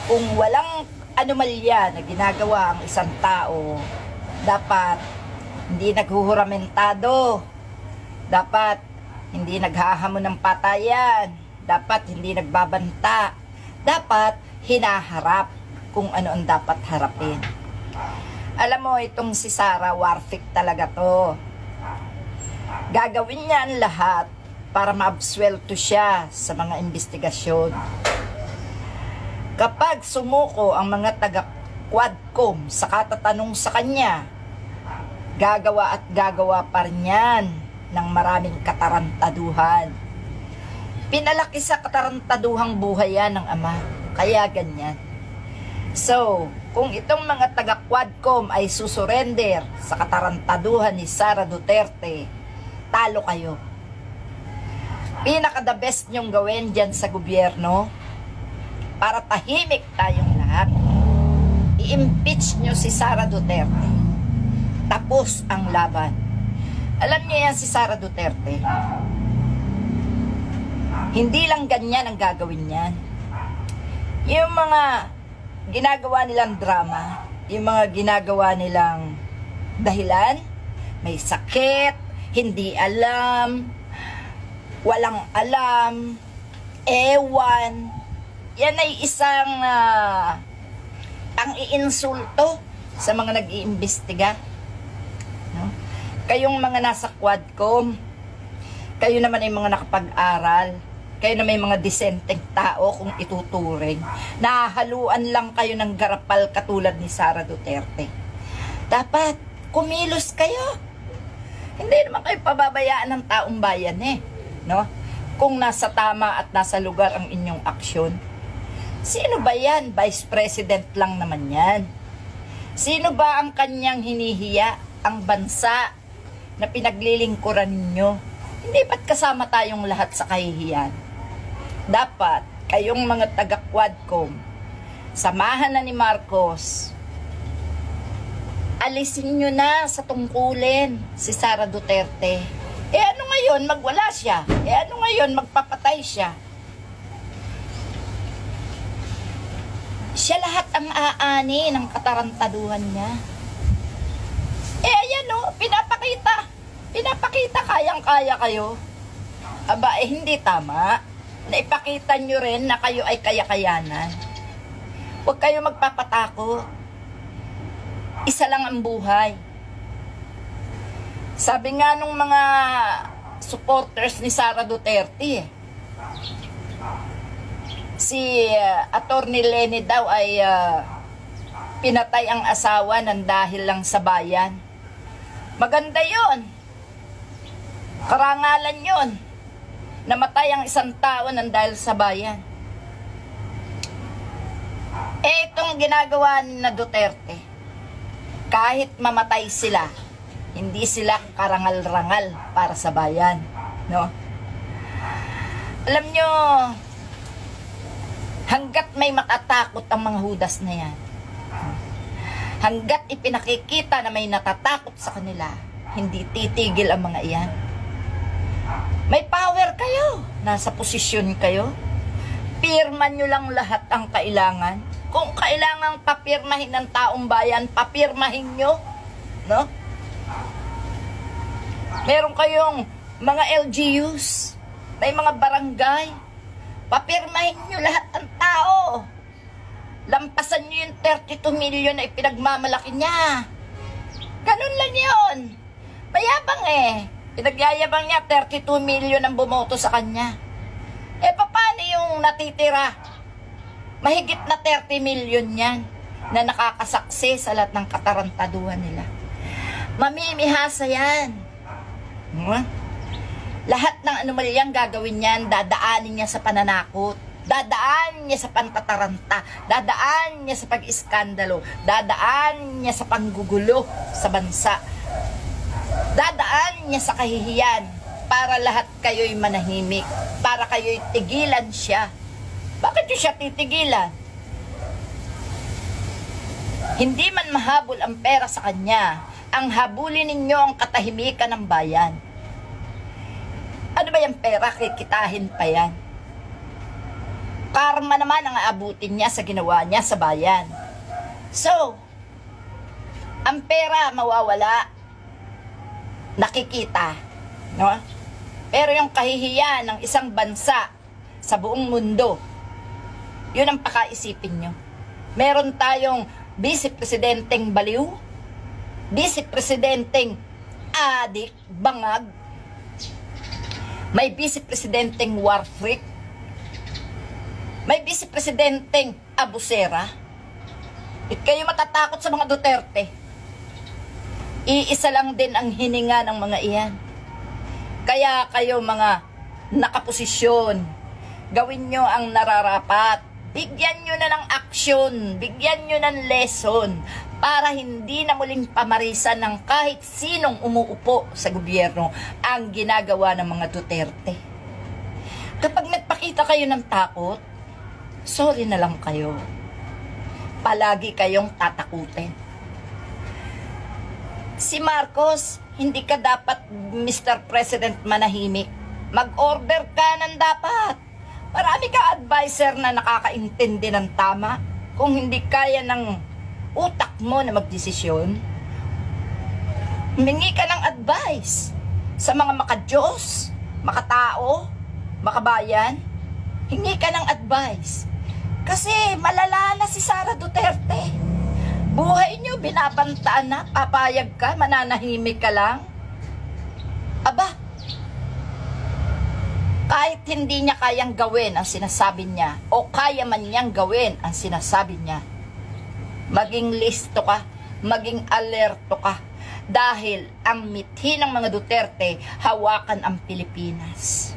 Kung walang anomalya na ginagawa ang isang tao, dapat hindi naghuhuramentado, dapat hindi naghahamon ng patayan, dapat hindi nagbabanta, dapat hinaharap kung ano ang dapat harapin. Alam mo, itong si Sara, warfik talaga to. Gagawin niya ang lahat para maabswelto siya sa mga investigasyon. Kapag sumuko ang mga taga-Quadcom sa katatanong sa kanya, gagawa at gagawa pa rin yan ng maraming katarantaduhan. Pinalaki sa katarantaduhang buhay yan ng ama, kaya ganyan. So, kung itong mga taga-Quadcom ay susurrender sa katarantaduhan ni Sara Duterte, talo kayo. Pinaka-the best nyong gawin dyan sa gobyerno, para tahimik tayong lahat, i-impeach nyo si Sara Duterte. Tapos ang laban. Alam niyo yan si Sara Duterte, hindi lang ganyan ang gagawin niyan. Yung mga ginagawa nilang drama, yung mga ginagawa nilang dahilan, may sakit, hindi alam, walang alam, ewan, yan ay isang pang-iinsulto sa mga nag-iimbestiga. No? Kayong mga nasa Quadcom, kayo naman ay mga nakapag-aral, kayo na may mga disenteng tao kung ituturing. Nahahaluan lang kayo ng garapal katulad ni Sara Duterte. Dapat kumilos kayo. Hindi naman kayo pababayaan ng taong bayan no? Kung nasa tama at nasa lugar ang inyong aksyon. Sino ba yan? Vice President lang naman yan. Sino ba ang kanyang hinihiya? Ang bansa na pinaglilingkuran ninyo. Hindi ba't kasama tayong lahat sa kahihiyan? Dapat, kayong mga taga-Quadcom, samahan na ni Marcos, alisin nyo na sa tungkulin si Sara Duterte. Ano ngayon, magwala siya? Ano ngayon, magpapatay siya? Siya lahat ang aani ng katarantaduhan niya. Ayan pinapakita kayang-kaya kayo. Aba, hindi tama. Naipakita nyo rin na kayo ay kaya-kayanan. Huwag kayo magpapatako. Isa lang ang buhay. Sabi nga nung mga supporters ni Sara Duterte, si Attorney Leni daw ay pinatay ang asawa ng dahil lang sa bayan. Maganda yon. Karangalan yon. Namatay ang isang tao ng dahil sa bayan. Itong ginagawa ni na Duterte, kahit mamatay sila, hindi sila karangal-rangal para sa bayan, no? Alam nyo, hanggat may matatakot ang mga hudas na yan, hanggat ipinakikita na may natatakot sa kanila, hindi titigil ang mga iyan. May power kayo, nasa posisyon kayo, pirman nyo lang lahat ang kailangan. Kung kailangang papirmahin ng taong bayan, papirmahin nyo, no? Meron kayong mga LGUs, may mga barangay, papirmahin nyo lahat ng tao. Lampasan nyo yung 32 million na ipinagmamalaki niya. Ganun lang yun. Mayabang Pinagyayabang niya 32 million ang bumoto sa kanya. Paano yung natitira? Mahigit na 30 million yan na nakakasaksi sa lahat ng katarantaduhan nila. Mamimihasa yan. Lahat ng anomalyang gagawin niyan, dadaanin niya sa pananakot, dadaan niya sa pantataranta, dadaan niya sa pag-iskandalo, dadaan niya sa panggugulo sa bansa, dadaan niya sa kahihiyan para lahat kayo'y manahimik, para kayo'y tigilan siya. Bakit yung siya titigilan? Hindi man mahabol ang pera sa kanya, ang habulin ninyo ang katahimikan ng bayan. Ano ba yung pera? Kikitahin pa yan. Karma naman ang aabutin niya sa ginawa niya sa bayan. So, ang pera mawawala, nakikita, no? Pero yung kahihiyan ng isang bansa sa buong mundo, yun ang pakaisipin nyo. Meron tayong vice-presidenteng baliw, vice-presidenteng adik, bangag, may vice-presidenteng war freak, may vice-presidenteng abusera. At kayo matatakot sa mga Duterte. Iisa lang din ang hininga ng mga iyan. Kaya kayo mga nakaposisyon, gawin nyo ang nararapat. Bigyan nyo na ng aksyon, bigyan nyo ng lesson para hindi na muling pamarisan ng kahit sinong umuupo sa gobyerno ang ginagawa ng mga Duterte. Kapag nagpakita kayo ng takot, sorry na lang kayo. Palagi kayong tatakutin. Si Marcos, hindi ka dapat Mr. President manahimik. Mag-order ka ng dapat. Marami ka advisor na nakakaintindi ng tama. Kung hindi kaya ng utak mo na magdesisyon, humingi ka ng advice sa mga makadiyos, makatao, makabayan. Hingi ka ng advice. Kasi malala na si Sara Duterte. Buhay nyo, binabantaan na, papayag ka, mananahimik ka lang. Aba, kahit hindi niya kayang gawin ang sinasabi niya, o kaya man niyang gawin ang sinasabi niya, maging listo ka, maging alerto ka, dahil ang mithi ng mga Duterte, hawakan ang Pilipinas.